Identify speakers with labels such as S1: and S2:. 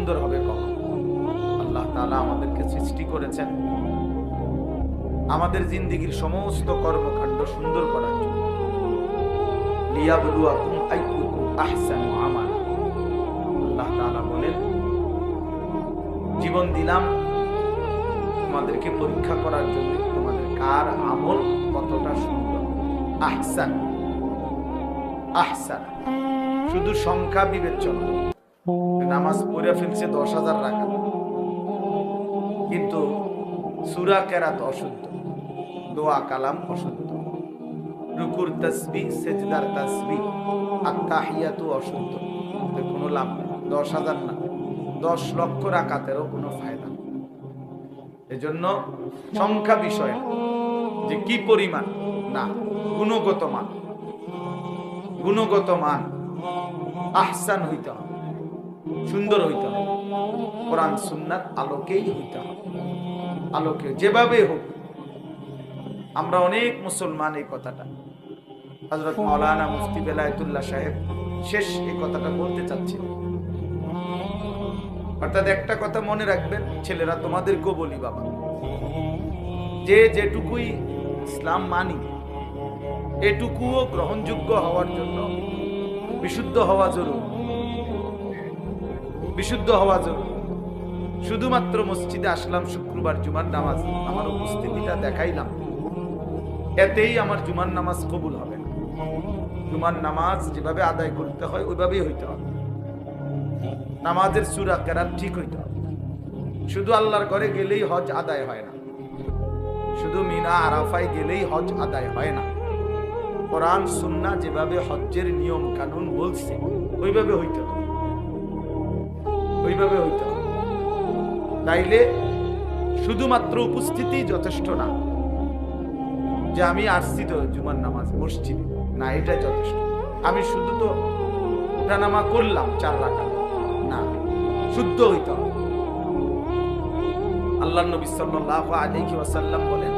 S1: সুন্দর হবে কখন? আল্লাহ তাআলা আমাদেরকে সৃষ্টি করেছেন আমাদের জিন্দেগীর সমস্ত কর্মকাণ্ড সুন্দর করার জন্য। লিয়াবলুয়াকুম আইয়ুকুম আহসানু আমালা। আল্লাহ তাআলা বলেন, জীবন দিলাম তোমাদেরকে পরীক্ষা করার জন্য, তোমাদের কার আমল কতটা সুন্দর। আহসান, আহসান শুধু সংখ্যা বিবেচনা, নামাজ পড়ে ফেলছে 10,000 রাকাত, কিন্তু সূরা কেরাত অশুদ্ধ, দোয়া কালাম অশুদ্ধ, রুকুর তাসবিহ, সেজদার তাসবিহ, আত-তাহিয়াতু অশুদ্ধ, কোনো লাভ নেই। 10,000 না, 10 লক্ষ রাকাতেরও কোনো ফায়দা নেই। এজন্য সংখ্যা বিষয় যে কি পরিমাণ না, গুণগত মান, গুণগত মান আহসান হইতে হবে, সুন্দর হইতে হবে, কোরআন সুন্নাত আলোকেই হইতে হবে, আলোকে যেভাবে হোক। আমরা অনেক মুসলমান এই কথাটা হযরত মাওলানা মুফতি বেলায়েতুল্লাহ সাহেব শেষ এই কথাটা বলতে চাচ্ছেন। অর্থাৎ একটা কথা মনে রাখবেন ছেলেরা, তোমাদেরকেও বলি বাবা, যে যেটুকুই ইসলাম মানি এটুকুও গ্রহণযোগ্য হওয়ার জন্য বিশুদ্ধ হওয়া জরুরি, বিশুদ্ধ হওয়া জরুরি। শুধুমাত্র মসজিদে আসলাম শুক্রবার জুমার নামাজ, আমার উপস্থিতিটা দেখাইলাম, এতেই আমার জুমার নামাজ কবুল হবে না। জুমার নামাজ যেভাবে আদায় করতে হয় ওইভাবেই হইতে হবে। নামাজের সূরা কেরাত ঠিক হইতে হবে। শুধু আল্লাহর ঘরে গেলেই হজ আদায় হয় না, শুধু মিনা আরাফায় গেলেই হজ আদায় হয় না। কোরআন সুন্নাহ যেভাবে হজ্জের নিয়ম কানুন বলছে ওইভাবে হইতে হবে, ওইভাবে হইতে হবে। তাইলে শুধুমাত্র উপস্থিতি যথেষ্ট না, যে আমি আসছি তো জুমার নামাজ মসজিদে, না এটাই যথেষ্ট। আমি শুধু তো ওঠানামা করলাম 4 রাকাত, না, শুদ্ধ হইতে হবে। আল্লাহর নবী সাল্লাল্লাহু আলাইহি ওয়াসাল্লাম বলেন,